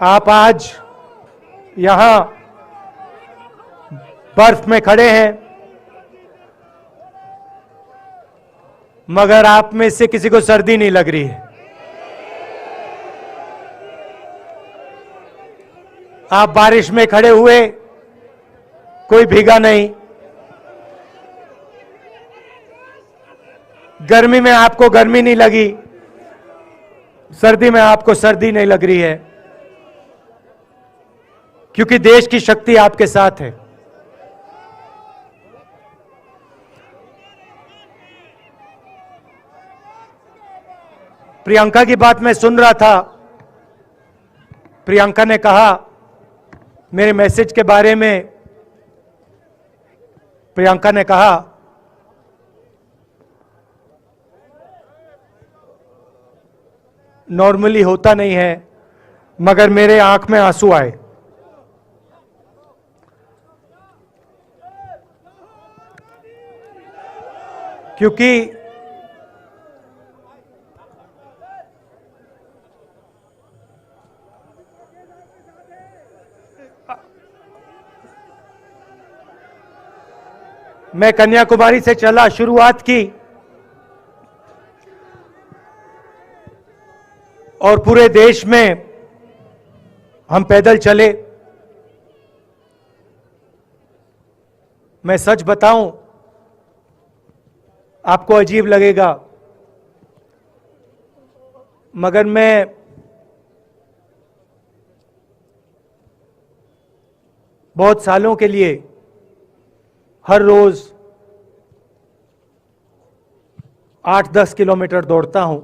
आप आज यहां बर्फ में खड़े हैं, मगर आप में से किसी को सर्दी नहीं लग रही है। आप बारिश में खड़े हुए, कोई भीगा नहीं। गर्मी में आपको गर्मी नहीं लगी, सर्दी में आपको सर्दी नहीं लग रही है, क्योंकि देश की शक्ति आपके साथ है। प्रियंका की बात मैं सुन रहा था। प्रियंका ने कहा मेरे मैसेज के बारे में, प्रियंका ने कहा नॉर्मली होता नहीं है, मगर मेरे आंख में आंसू आए। क्योंकि मैं कन्याकुमारी से चला, शुरुआत की और पूरे देश में हम पैदल चले। मैं सच बताऊं, आपको अजीब लगेगा, मगर मैं बहुत सालों के लिए हर रोज 8-10 किलोमीटर दौड़ता हूं।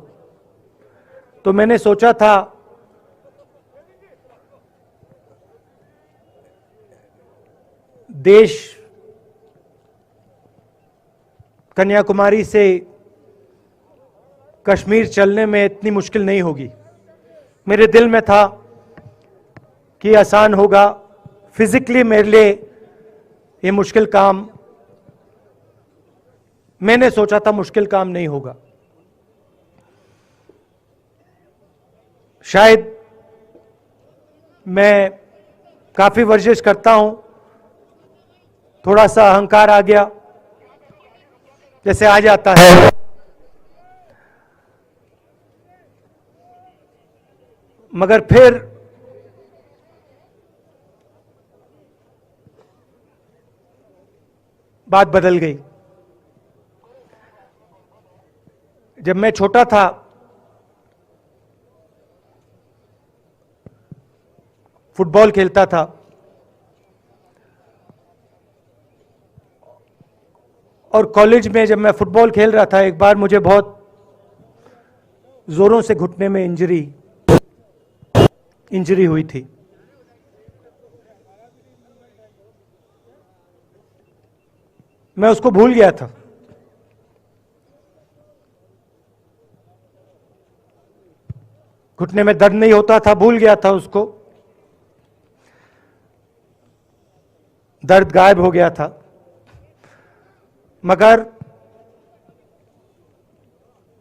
तो मैंने सोचा था देश कन्याकुमारी से कश्मीर चलने में इतनी मुश्किल नहीं होगी। मेरे दिल में था कि आसान होगा, फिजिकली मेरे लिए ये मुश्किल काम, मैंने सोचा था मुश्किल काम नहीं होगा। शायद मैं काफी वर्जिश करता हूं, थोड़ा सा अहंकार आ गया, जैसे आ जाता है। मगर फिर बात बदल गई। जब मैं छोटा था, फुटबॉल खेलता था, और कॉलेज में जब मैं फुटबॉल खेल रहा था, एक बार मुझे बहुत जोरों से घुटने में इंजरी हुई थी। मैं उसको भूल गया था। घुटने में दर्द नहीं होता था, भूल गया था उसको, दर्द गायब हो गया था। मगर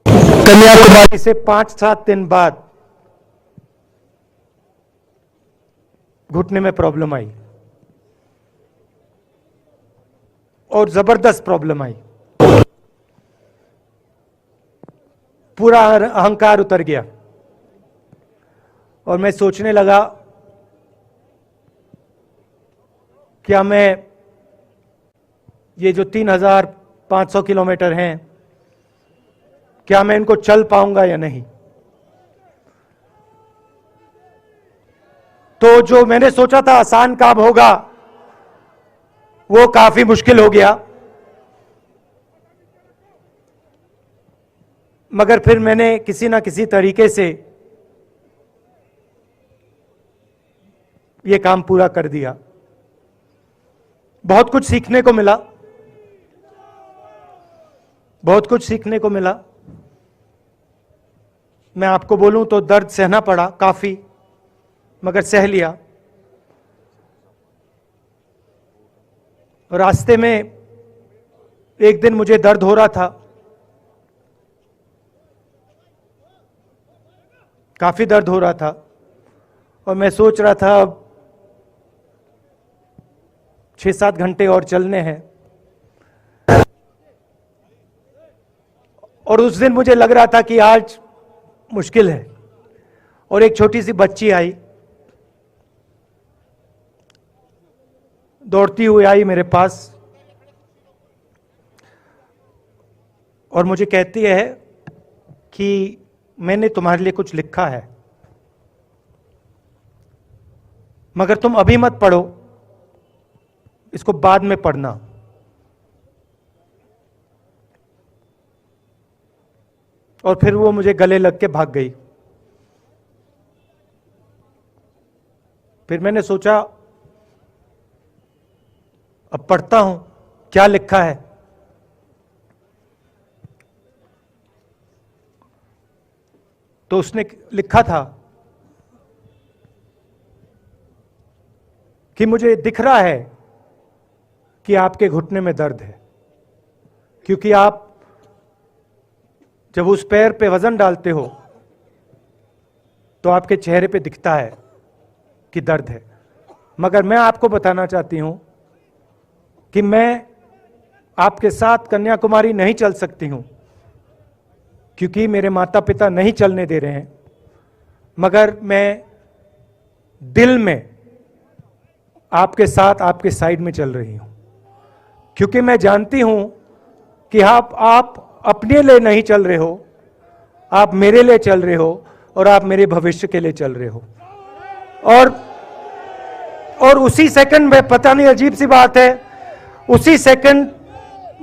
कन्याकुमारी से 5-7 दिन बाद घुटने में प्रॉब्लम आई, और जबरदस्त प्रॉब्लम आई। पूरा अहंकार उतर गया, और मैं सोचने लगा क्या मैं ये जो 3500 किलोमीटर हैं, क्या मैं इनको चल पाऊंगा या नहीं। तो जो मैंने सोचा था आसान काम होगा, वो काफी मुश्किल हो गया। मगर फिर मैंने किसी ना किसी तरीके से ये काम पूरा कर दिया। बहुत कुछ सीखने को मिला, बहुत कुछ सीखने को मिला। मैं आपको बोलूं तो दर्द सहना पड़ा काफी, मगर सह लिया। रास्ते में एक दिन मुझे दर्द हो रहा था, काफी दर्द हो रहा था, और मैं सोच रहा था अब 6-7 घंटे और चलने हैं। और उस दिन मुझे लग रहा था कि आज मुश्किल है। और एक छोटी सी बच्ची आई, दौड़ती हुई आई मेरे पास और मुझे कहती है कि मैंने तुम्हारे लिए कुछ लिखा है, मगर तुम अभी मत पढ़ो, इसको बाद में पढ़ना। और फिर वो मुझे गले लग के भाग गई। फिर मैंने सोचा अब पढ़ता हूं क्या लिखा है। तो उसने लिखा था कि मुझे दिख रहा है कि आपके घुटने में दर्द है, क्योंकि आप जब उस पैर पे वजन डालते हो तो आपके चेहरे पे दिखता है कि दर्द है। मगर मैं आपको बताना चाहती हूं कि मैं आपके साथ कन्याकुमारी नहीं चल सकती हूं, क्योंकि मेरे माता पिता नहीं चलने दे रहे हैं, मगर मैं दिल में आपके साथ आपके साइड में चल रही हूं, क्योंकि मैं जानती हूं कि आप अपने लिए नहीं चल रहे हो, आप मेरे लिए चल रहे हो और आप मेरे भविष्य के लिए चल रहे हो। और उसी सेकंड में, पता नहीं अजीब सी बात है, उसी सेकंड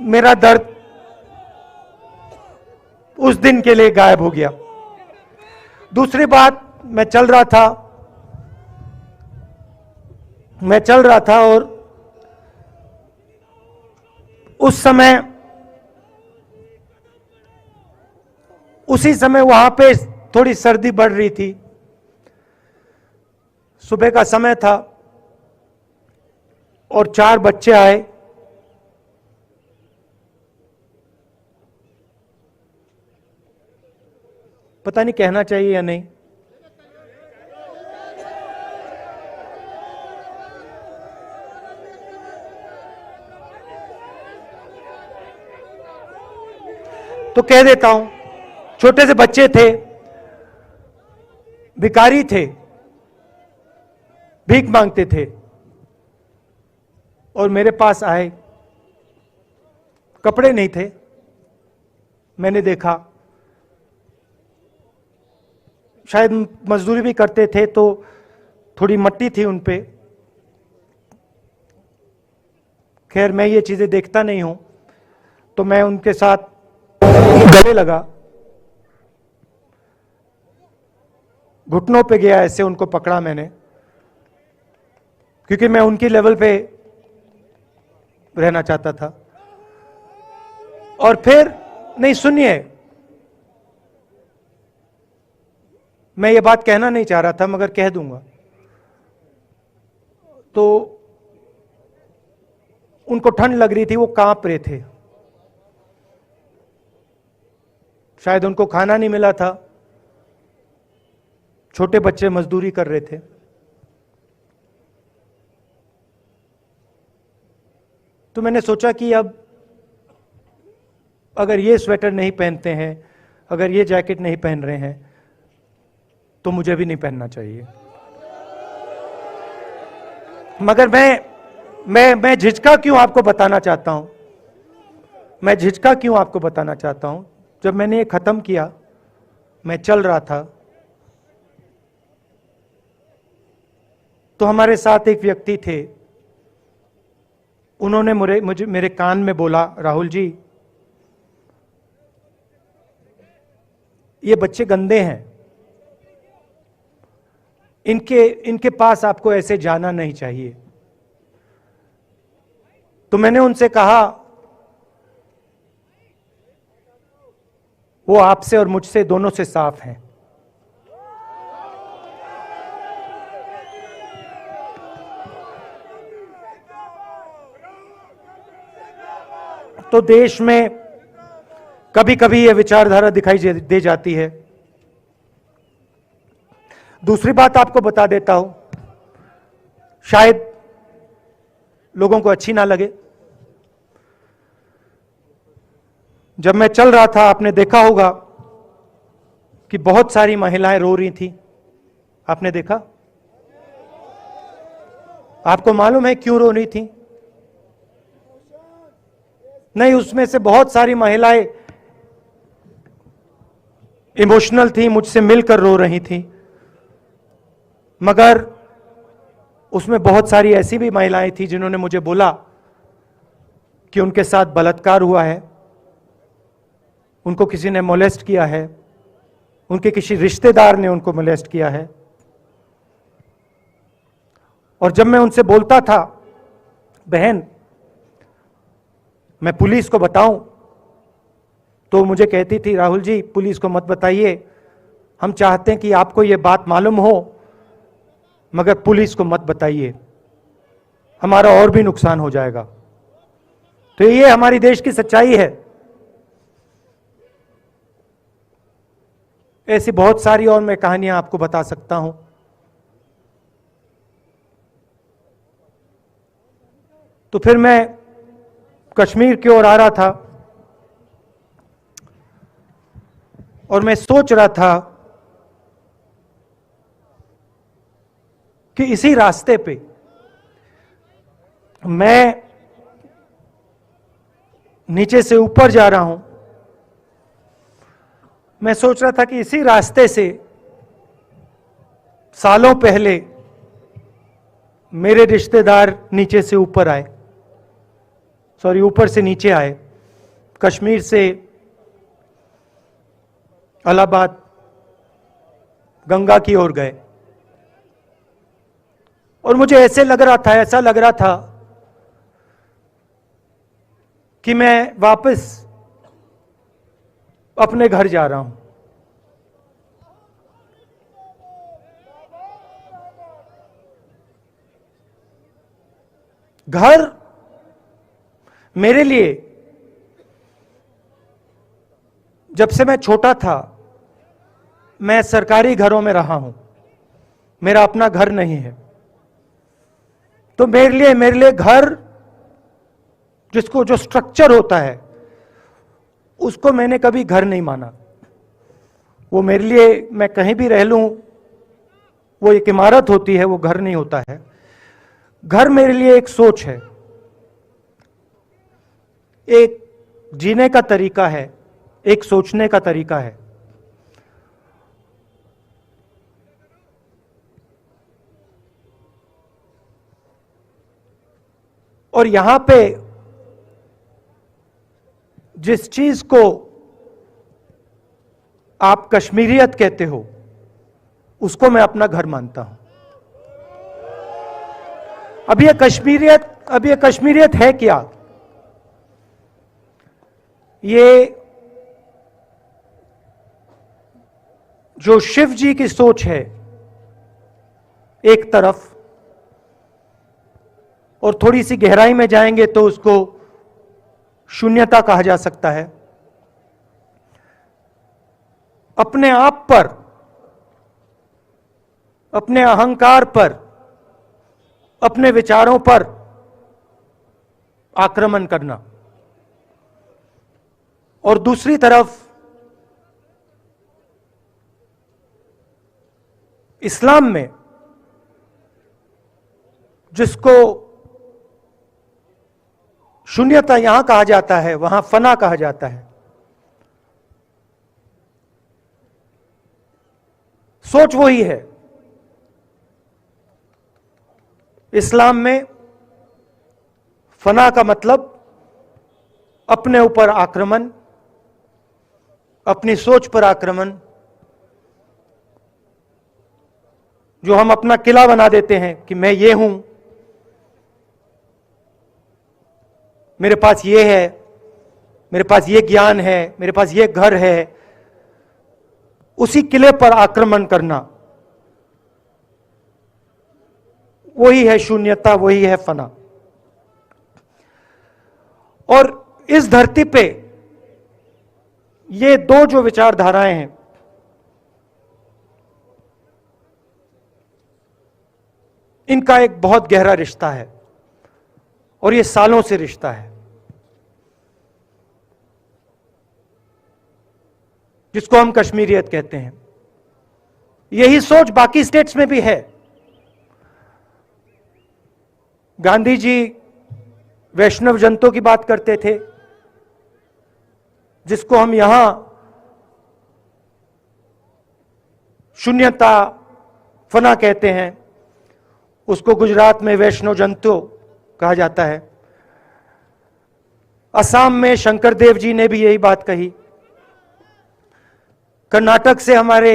मेरा दर्द उस दिन के लिए गायब हो गया। दूसरी बात, मैं चल रहा था और उसी समय वहां पे थोड़ी सर्दी बढ़ रही थी। सुबह का समय था और 4 बच्चे आए। पता नहीं कहना चाहिए या नहीं। तो कह देता हूं, छोटे से बच्चे थे, भिखारी थे, भीख मांगते थे और मेरे पास आए। कपड़े नहीं थे, मैंने देखा, शायद मजदूरी भी करते थे तो थोड़ी मट्टी थी उन पे। खैर मैं ये चीजें देखता नहीं हूं, तो मैं उनके साथ गले लगा, घुटनों पे गया, ऐसे उनको पकड़ा मैंने, क्योंकि मैं उनकी लेवल पे रहना चाहता था। और फिर, नहीं सुनिए, मैं ये बात कहना नहीं चाह रहा था मगर कह दूंगा। तो उनको ठंड लग रही थी, वो कांप रहे थे, शायद उनको खाना नहीं मिला था, छोटे बच्चे मजदूरी कर रहे थे। तो मैंने सोचा कि अब अगर ये स्वेटर नहीं पहनते हैं, अगर ये जैकेट नहीं पहन रहे हैं, तो मुझे भी नहीं पहनना चाहिए। मगर मैं झिझका क्यों आपको बताना चाहता हूं, मैं झिझका क्यों आपको बताना चाहता हूं। जब मैंने ये खत्म किया, मैं चल रहा था, तो हमारे साथ एक व्यक्ति थे, उन्होंने मेरे कान में बोला, राहुल जी, ये बच्चे गंदे हैं, इनके पास आपको ऐसे जाना नहीं चाहिए। तो मैंने उनसे कहा, वो आपसे और मुझसे दोनों से साफ हैं। तो देश में कभी कभी यह विचारधारा दिखाई दे जाती है, दूसरी बात आपको बता देता हूं, शायद लोगों को अच्छी ना लगे। जब मैं चल रहा था, आपने देखा होगा कि बहुत सारी महिलाएं रो रही थी। आपने देखा? आपको मालूम है क्यों रो रही थी? नहीं, उसमें से बहुत सारी महिलाएं इमोशनल थी, मुझसे मिलकर रो रही थी, मगर उसमें बहुत सारी ऐसी भी महिलाएं थी जिन्होंने मुझे बोला कि उनके साथ बलात्कार हुआ है, उनको किसी ने मोलेस्ट किया है, उनके किसी रिश्तेदार ने उनको मोलेस्ट किया है। और जब मैं उनसे बोलता था, बहन मैं पुलिस को बताऊं, तो मुझे कहती थी, राहुल जी पुलिस को मत बताइए, हम चाहते हैं कि आपको यह बात मालूम हो, मगर पुलिस को मत बताइए, हमारा और भी नुकसान हो जाएगा। तो ये हमारी देश की सच्चाई है। ऐसी बहुत सारी और मैं कहानियां आपको बता सकता हूं। तो फिर मैं कश्मीर की ओर आ रहा था और मैं सोच रहा था कि इसी रास्ते पे मैं नीचे से ऊपर जा रहा हूं। मैं सोच रहा था कि इसी रास्ते से सालों पहले मेरे रिश्तेदार नीचे से ऊपर आए, सॉरी ऊपर से नीचे आए, कश्मीर से इलाहाबाद गंगा की ओर गए। और मुझे ऐसा लग रहा था कि मैं वापस अपने घर जा रहा हूं। घर मेरे लिए, जब से मैं छोटा था, मैं सरकारी घरों में रहा हूं, मेरा अपना घर नहीं है। तो मेरे लिए घर, जिसको जो स्ट्रक्चर होता है, उसको मैंने कभी घर नहीं माना। वो मेरे लिए, मैं कहीं भी रह लूं, वो एक इमारत होती है, वो घर नहीं होता है। घर मेरे लिए एक सोच है, एक जीने का तरीका है, एक सोचने का तरीका है। और यहां पे जिस चीज को आप कश्मीरियत कहते हो, उसको मैं अपना घर मानता हूं। अब ये कश्मीरियत है क्या? ये जो शिव जी की सोच है एक तरफ, और थोड़ी सी गहराई में जाएंगे तो उसको शून्यता कहा जा सकता है। अपने आप पर, अपने अहंकार पर, अपने विचारों पर आक्रमण करना। और दूसरी तरफ इस्लाम में, जिसको शून्यता यहां कहा जाता है, वहां फना कहा जाता है। सोच वही है। इस्लाम में फना का मतलब अपने ऊपर आक्रमण, अपनी सोच पर आक्रमण, जो हम अपना किला बना देते हैं कि मैं ये हूं, मेरे पास ये है, मेरे पास ये ज्ञान है, मेरे पास ये घर है। उसी किले पर आक्रमण करना, वही है शून्यता, वही है फना। और इस धरती पे ये दो जो विचारधाराएं हैं, इनका एक बहुत गहरा रिश्ता है और ये सालों से रिश्ता है, जिसको हम कश्मीरियत कहते हैं। यही सोच बाकी स्टेट्स में भी है। गांधी जी वैष्णव जनतों की बात करते थे, जिसको हम यहां शून्यता फना कहते हैं, उसको गुजरात में वैष्णव जनतो कहा जाता है। असम में शंकर देव जी ने भी यही बात कही। कर्नाटक से हमारे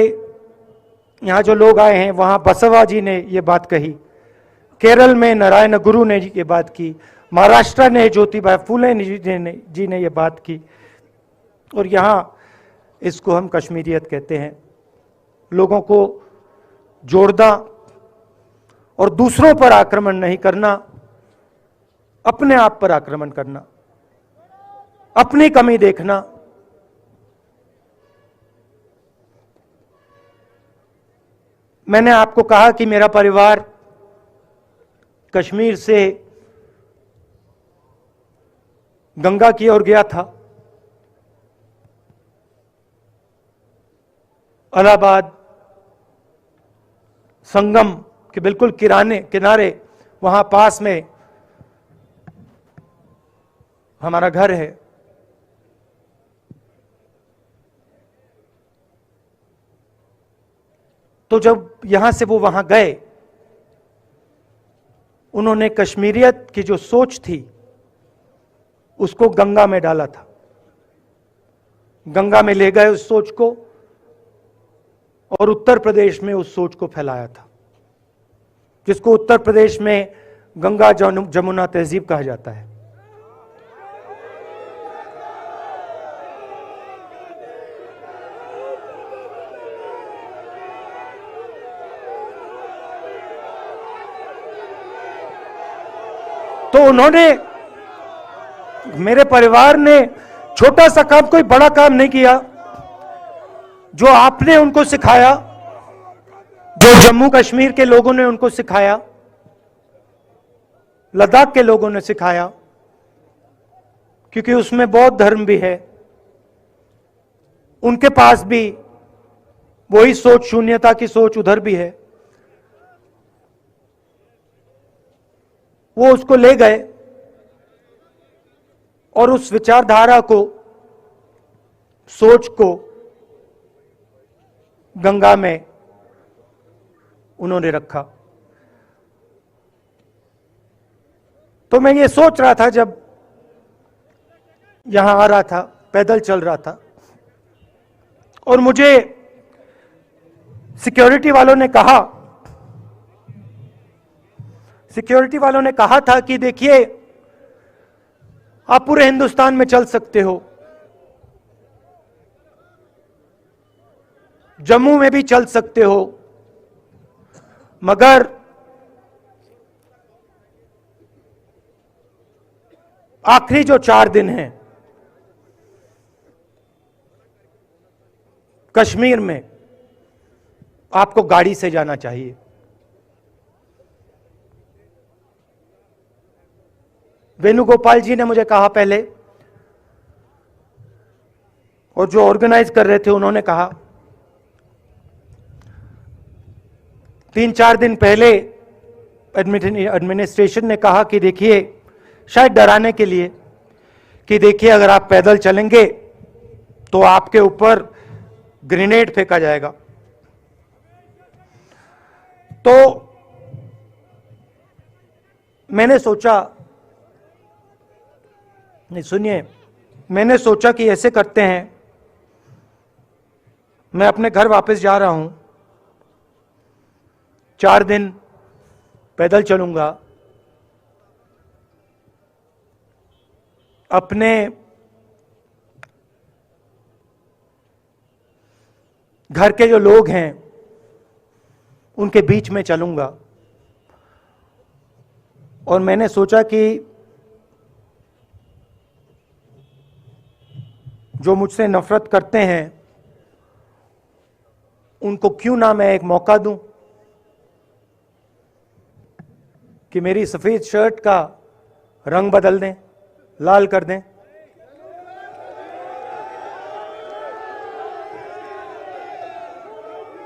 यहां जो लोग आए हैं वहां बसवा जी ने यह बात कही। केरल में नारायण गुरु ने ये बात की। महाराष्ट्र ने ज्योतिबा फुले जी ने यह बात की। और यहां इसको हम कश्मीरियत कहते हैं। लोगों को जोड़ना और दूसरों पर आक्रमण नहीं करना, अपने आप पर आक्रमण करना, अपनी कमी देखना। मैंने आपको कहा कि मेरा परिवार कश्मीर से गंगा की ओर गया था। इलाहाबाद संगम के बिल्कुल किनारे वहां पास में हमारा घर है। तो जब यहां से वो वहां गए, उन्होंने कश्मीरियत की जो सोच थी उसको गंगा में डाला था। गंगा में ले गए उस सोच को और उत्तर प्रदेश में उस सोच को फैलाया था, जिसको उत्तर प्रदेश में गंगा जमुना तहजीब कहा जाता है। तो उन्होंने, मेरे परिवार ने छोटा सा काम, कोई बड़ा काम नहीं किया। जो आपने उनको सिखाया, जो जम्मू कश्मीर के लोगों ने उनको सिखाया, लद्दाख के लोगों ने सिखाया, क्योंकि उसमें बौद्ध धर्म भी है, उनके पास भी वही सोच, शून्यता की सोच उधर भी है। वो उसको ले गए और उस विचारधारा को, सोच को गंगा में उन्होंने रखा। तो मैं ये सोच रहा था, जब यहां आ रहा था, पैदल चल रहा था, और मुझे सिक्योरिटी वालों ने कहा था कि देखिए, आप पूरे हिंदुस्तान में चल सकते हो, जम्मू में भी चल सकते हो, मगर आखिरी जो 4 दिन हैं कश्मीर में, आपको गाड़ी से जाना चाहिए। वेणुगोपाल जी ने मुझे कहा पहले, और जो ऑर्गेनाइज कर रहे थे उन्होंने कहा। 3-4 दिन पहले एडमिनिस्ट्रेशन ने कहा कि देखिए, शायद डराने के लिए, कि देखिए अगर आप पैदल चलेंगे तो आपके ऊपर ग्रेनेड फेंका जाएगा। तो मैंने सोचा, नहीं सुनिए, मैंने सोचा कि ऐसे करते हैं, मैं अपने घर वापस जा रहा हूं, 4 दिन पैदल चलूंगा, अपने घर के जो लोग हैं उनके बीच में चलूंगा। और मैंने सोचा कि जो मुझसे नफरत करते हैं उनको क्यों ना मैं एक मौका दूं। कि मेरी सफेद शर्ट का रंग बदल दें, लाल कर दें।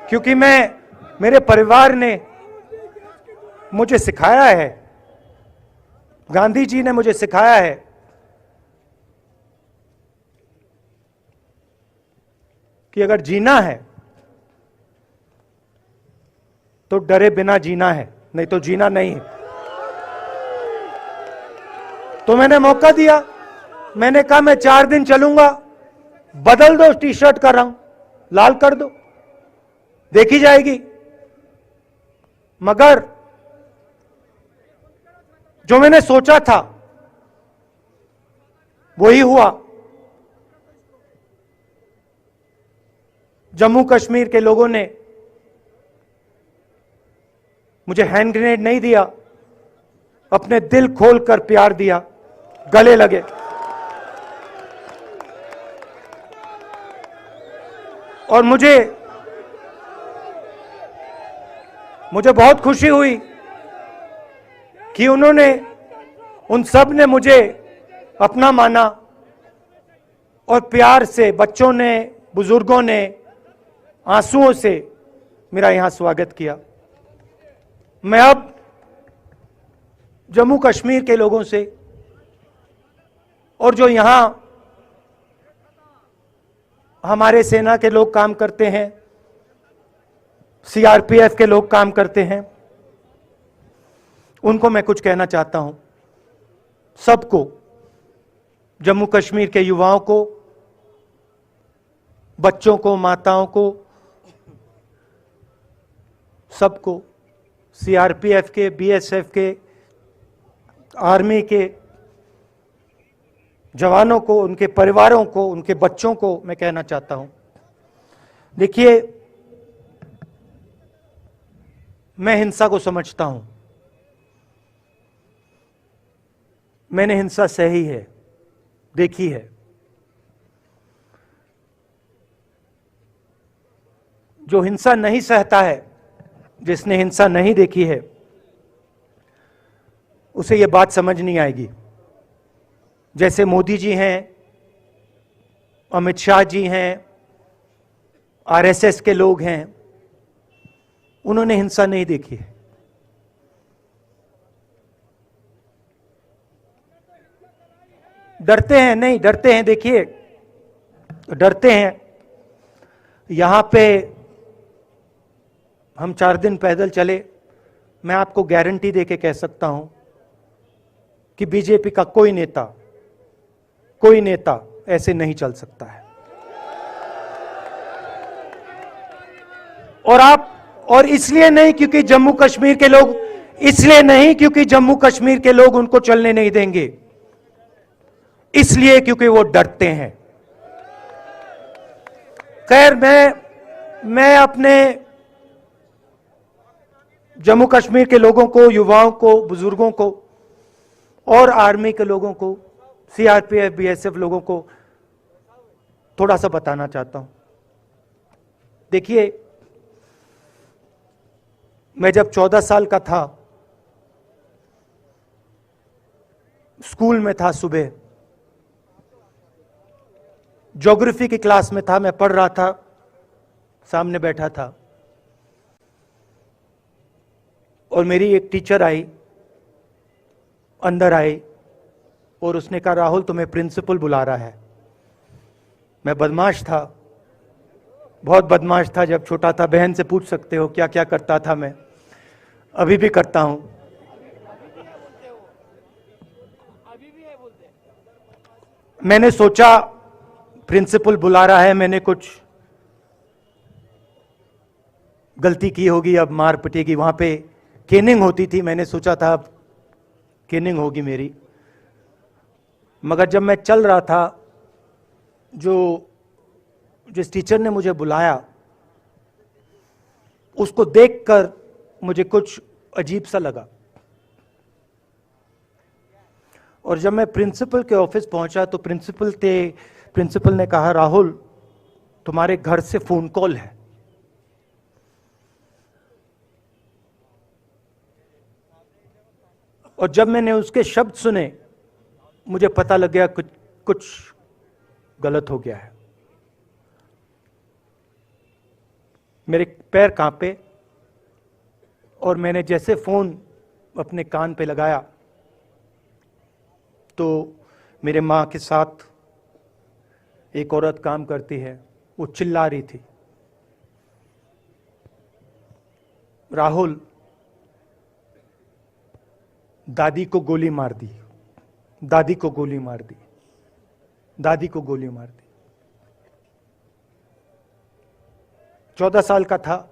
क्योंकि मेरे परिवार ने मुझे सिखाया है, गांधी जी ने मुझे सिखाया है कि अगर जीना है तो डरे बिना जीना है, नहीं तो जीना नहीं है। तो मैंने मौका दिया, मैंने कहा मैं 4 दिन चलूंगा, बदल दो टी शर्ट का रंग, लाल कर दो, देखी जाएगी। मगर जो मैंने सोचा था वही हुआ। जम्मू कश्मीर के लोगों ने मुझे हैंड ग्रेनेड नहीं दिया, अपने दिल खोलकर प्यार दिया, गले लगे। और मुझे बहुत खुशी हुई कि उन सब ने मुझे अपना माना और प्यार से बच्चों ने, बुजुर्गों ने आंसुओं से मेरा यहां स्वागत किया। मैं अब जम्मू कश्मीर के लोगों से और जो यहां हमारे सेना के लोग काम करते हैं, सीआरपीएफ के लोग काम करते हैं, उनको मैं कुछ कहना चाहता हूं। सबको, जम्मू कश्मीर के युवाओं को, बच्चों को, माताओं को, सबको, सीआरपीएफ के, बीएसएफ के, आर्मी के जवानों को, उनके परिवारों को, उनके बच्चों को मैं कहना चाहता हूं, देखिए, मैं हिंसा को समझता हूं, मैंने हिंसा सही है, देखी है। जो हिंसा नहीं सहता है, जिसने हिंसा नहीं देखी है, उसे यह बात समझ नहीं आएगी। जैसे मोदी जी हैं, अमित शाह जी हैं, आरएसएस के लोग हैं, उन्होंने हिंसा नहीं देखी है। डरते हैं, नहीं डरते हैं, देखिए डरते हैं। यहां पे हम 4 दिन पैदल चले, मैं आपको गारंटी देके कह सकता हूं कि बीजेपी का कोई नेता ऐसे नहीं चल सकता है। और इसलिए नहीं क्योंकि जम्मू कश्मीर के लोग, इसलिए नहीं क्योंकि जम्मू कश्मीर के लोग उनको चलने नहीं देंगे, इसलिए क्योंकि वो डरते हैं। खैर, मैं अपने जम्मू कश्मीर के लोगों को, युवाओं को, बुजुर्गों को और आर्मी के लोगों को, सीआरपीएफ, बीएसएफ लोगों को थोड़ा सा बताना चाहता हूं। देखिए, मैं जब 14 साल का था, स्कूल में था, सुबह ज्योग्राफी की क्लास में था, मैं पढ़ रहा था, सामने बैठा था और मेरी एक टीचर आई, अंदर आई और उसने कहा, राहुल तुम्हें प्रिंसिपल बुला रहा है। मैं बदमाश था, बहुत बदमाश था जब छोटा था, बहन से पूछ सकते हो क्या क्या करता था मैं, अभी भी करता हूं। मैंने सोचा प्रिंसिपल बुला रहा है, मैंने कुछ गलती की होगी, अब मार पिटेगी, वहां पे केनिंग होती थी, मैंने सोचा था अब केनिंग होगी मेरी। मगर जब मैं चल रहा था, जिस टीचर ने मुझे बुलाया, उसको देखकर मुझे कुछ अजीब सा लगा। और जब मैं प्रिंसिपल के ऑफिस पहुंचा तो प्रिंसिपल ने कहा, राहुल तुम्हारे घर से फोन कॉल है। और जब मैंने उसके शब्द सुने, मुझे पता लग गया कुछ गलत हो गया है। मेरे पैर कांपे और मैंने जैसे फोन अपने कान पे लगाया तो मेरे मां के साथ एक औरत काम करती है, वो चिल्ला रही थी, राहुल, दादी को गोली मार दी, दादी को गोली मार दी, दादी को गोली मार दी। 14 साल का था।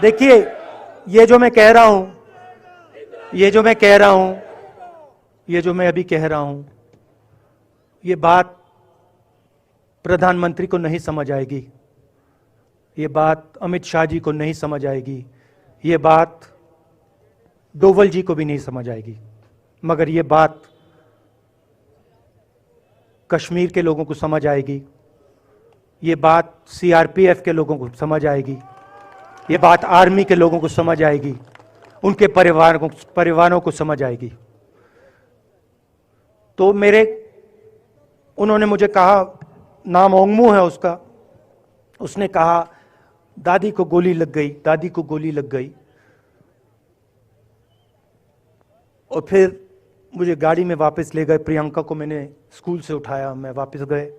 देखिए, ये जो मैं कह रहा हूं, ये जो मैं कह रहा हूं, ये जो मैं अभी कह रहा हूं, ये बात प्रधानमंत्री को नहीं समझ आएगी, ये बात अमित शाह जी को नहीं समझ आएगी, ये बात डोवल जी को भी नहीं समझ आएगी, मगर ये बात कश्मीर के लोगों को समझ आएगी, ये बात सीआरपीएफ के लोगों को समझ आएगी, ये बात आर्मी के लोगों को समझ आएगी, उनके परिवारों को समझ आएगी। तो उन्होंने मुझे कहा, नाम ओंगमू है उसका, उसने कहा दादी को गोली लग गई, दादी को गोली लग गई। और फिर मुझे गाड़ी में वापस ले गए, प्रियंका को मैंने स्कूल से उठाया, मैं वापस गए।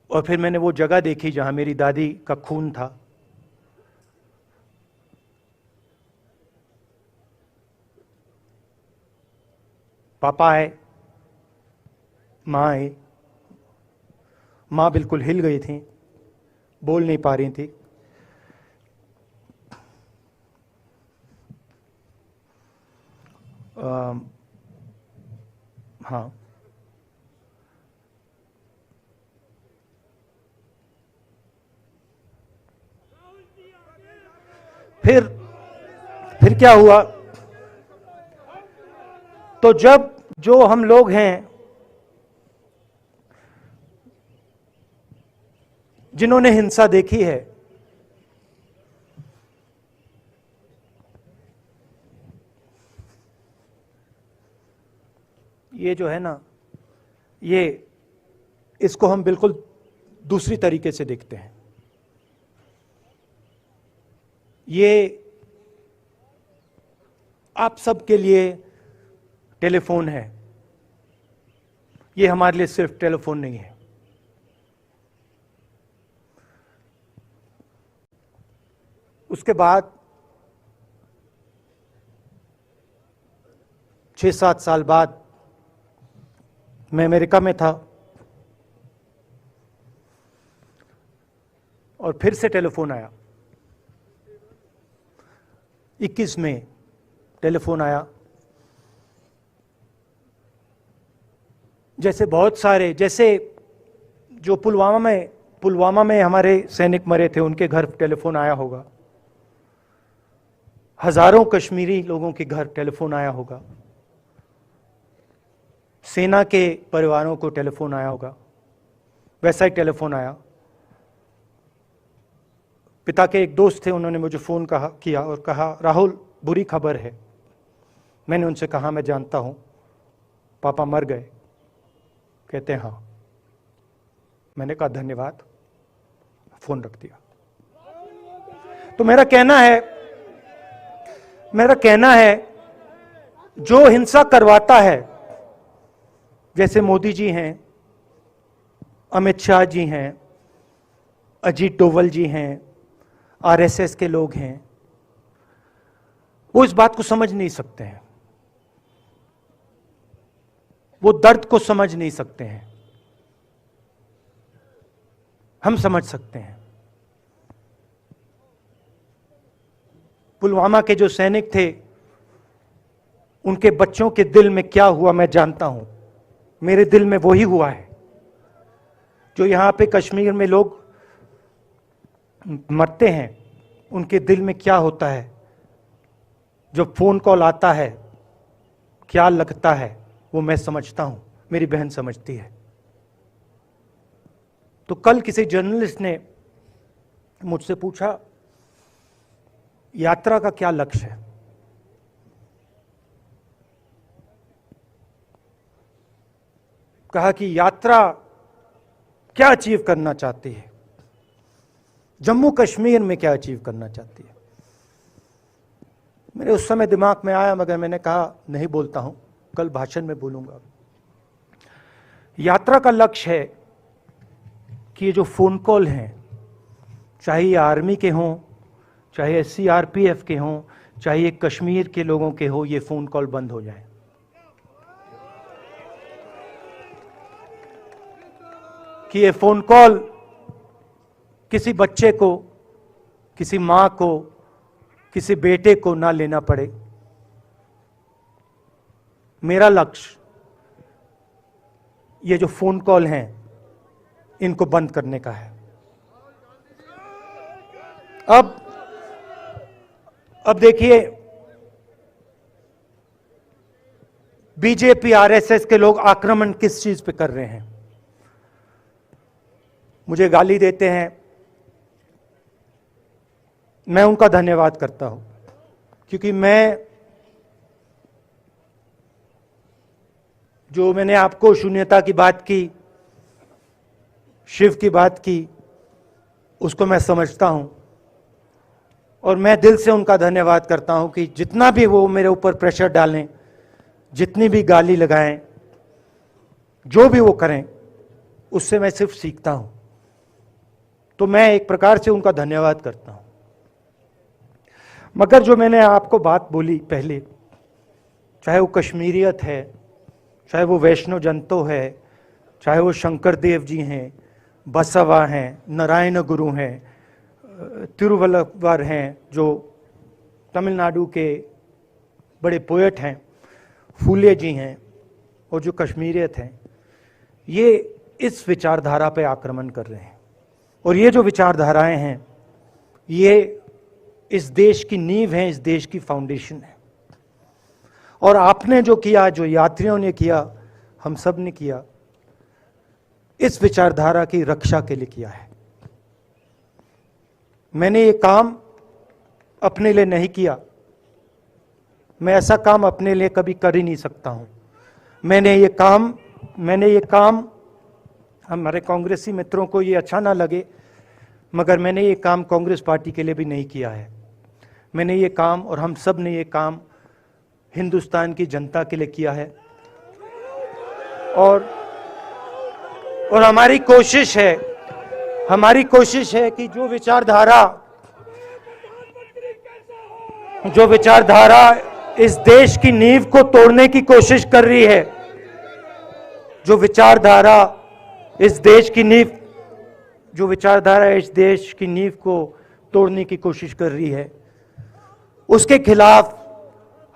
और फिर मैंने वो जगह देखी जहां मेरी दादी का खून था। पापा आए, मां आई, मां बिल्कुल हिल गई थी, बोल नहीं पा रही थी। हाँ, फिर क्या हुआ, तो जब जो हम लोग हैं जिन्होंने हिंसा देखी है, ये जो है ना, ये इसको हम बिल्कुल दूसरी तरीके से देखते हैं। ये आप सबके लिए टेलीफोन है, ये हमारे लिए सिर्फ टेलीफोन नहीं है। उसके बाद 6-7 साल बाद मैं अमेरिका में था और फिर से टेलीफोन आया। 21 में टेलीफोन आया। जैसे बहुत सारे, जैसे जो पुलवामा में हमारे सैनिक मरे थे, उनके घर टेलीफोन आया होगा, हजारों कश्मीरी लोगों के घर टेलीफोन आया होगा, सेना के परिवारों को टेलीफोन आया होगा, वैसा ही टेलीफोन आया। पिता के एक दोस्त थे, उन्होंने मुझे फ़ोन किया और कहा, राहुल बुरी खबर है। मैंने उनसे कहा, मैं जानता हूं, पापा मर गए। कहते हैं हाँ। मैंने कहा धन्यवाद, फ़ोन रख दिया। तो मेरा कहना है जो हिंसा करवाता है, जैसे मोदी जी हैं, अमित शाह जी हैं, अजीत डोवल जी हैं, आरएसएस के लोग हैं, वो इस बात को समझ नहीं सकते हैं, वो दर्द को समझ नहीं सकते हैं। हम समझ सकते हैं। पुलवामा के जो सैनिक थे, उनके बच्चों के दिल में क्या हुआ मैं जानता हूं। मेरे दिल में वही हुआ है जो यहां पे कश्मीर में लोग मरते हैं, उनके दिल में क्या होता है। जब फोन कॉल आता है क्या लगता है, वो मैं समझता हूं, मेरी बहन समझती है। तो कल किसी जर्नलिस्ट ने मुझसे पूछा, यात्रा का क्या लक्ष्य है? कहा कि यात्रा क्या अचीव करना चाहती है, जम्मू कश्मीर में क्या अचीव करना चाहती है। मेरे उस समय दिमाग में आया, मगर मैंने कहा नहीं बोलता हूं, कल भाषण में बोलूंगा। यात्रा का लक्ष्य है कि ये जो फोन कॉल हैं, चाहे ये आर्मी के हों, चाहे सीआरपीएफ के हों, चाहे ये कश्मीर के लोगों के हो, ये फोन कॉल बंद हो जाए। कि ये फोन कॉल किसी बच्चे को, किसी मां को, किसी बेटे को ना लेना पड़े। मेरा लक्ष्य ये जो फोन कॉल हैं इनको बंद करने का है। अब देखिए, बीजेपी आरएसएस के लोग आक्रमण किस चीज पे कर रहे हैं। मुझे गाली देते हैं, मैं उनका धन्यवाद करता हूं, क्योंकि मैंने आपको शून्यता की बात की, शिव की बात की, उसको मैं समझता हूं और मैं दिल से उनका धन्यवाद करता हूं कि जितना भी वो मेरे ऊपर प्रेशर डालें, जितनी भी गाली लगाएं, जो भी वो करें, उससे मैं सिर्फ सीखता हूं। तो मैं एक प्रकार से उनका धन्यवाद करता हूं। मगर जो मैंने आपको बात बोली पहले, चाहे वो कश्मीरियत है, चाहे वो वैष्णो जंतो है, चाहे वो शंकर देव जी हैं, बसवा हैं, नारायण गुरु हैं, तिरुवल्लुवर हैं जो तमिलनाडु के बड़े पोएट हैं, फूले जी हैं, और जो कश्मीरियत हैं, ये इस विचारधारा पे आक्रमण कर रहे हैं। और ये जो विचारधाराएं हैं, ये इस देश की नींव है, इस देश की फाउंडेशन है। और आपने जो किया, जो यात्रियों ने किया, हम सब ने किया, इस विचारधारा की रक्षा के लिए किया है। मैंने ये काम अपने लिए नहीं किया, मैं ऐसा काम अपने लिए कभी कर ही नहीं सकता हूं। मैंने ये काम हमारे कांग्रेसी मित्रों को ये अच्छा ना लगे, मगर मैंने ये काम कांग्रेस पार्टी के लिए भी नहीं किया है। मैंने ये काम, और हम सब ने ये काम हिंदुस्तान की जनता के लिए किया है। और हमारी कोशिश है कि जो विचारधारा इस देश की नींव को तोड़ने की कोशिश कर रही है, जो विचारधारा इस देश की नींव को तोड़ने की कोशिश कर रही है, उसके खिलाफ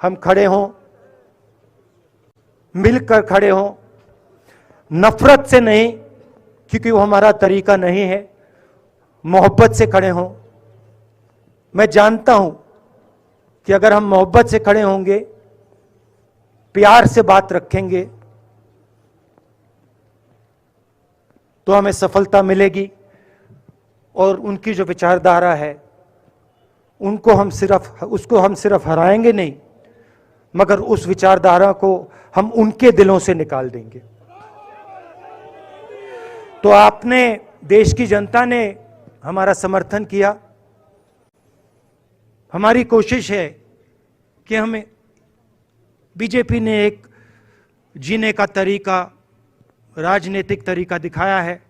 हम खड़े हों, मिलकर खड़े हों, नफरत से नहीं, क्योंकि वो हमारा तरीका नहीं है, मोहब्बत से खड़े हों। मैं जानता हूं कि अगर हम मोहब्बत से खड़े होंगे, प्यार से बात रखेंगे, तो हमें सफलता मिलेगी। और उनकी जो विचारधारा है, उसको हम सिर्फ हराएंगे नहीं, मगर उस विचारधारा को हम उनके दिलों से निकाल देंगे। तो आपने, देश की जनता ने हमारा समर्थन किया। हमारी कोशिश है कि हमें, बीजेपी ने एक जीने का तरीका, राजनीतिक तरीका दिखाया है।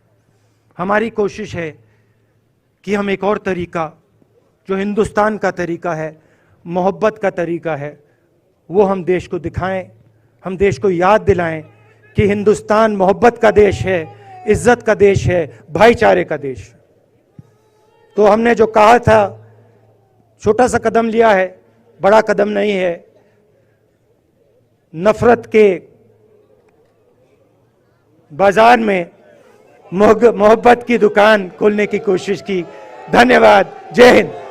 हमारी कोशिश है कि हम एक और तरीका, जो हिंदुस्तान का तरीका है, मोहब्बत का तरीका है, वो हम देश को दिखाएं। हम देश को याद दिलाएं कि हिंदुस्तान मोहब्बत का देश है, इज्जत का देश है, भाईचारे का देश। तो हमने जो कहा था, छोटा सा कदम लिया है, बड़ा कदम नहीं है। नफरत के बाजार में मोहब्बत की दुकान खोलने की कोशिश की। धन्यवाद। जय हिंद।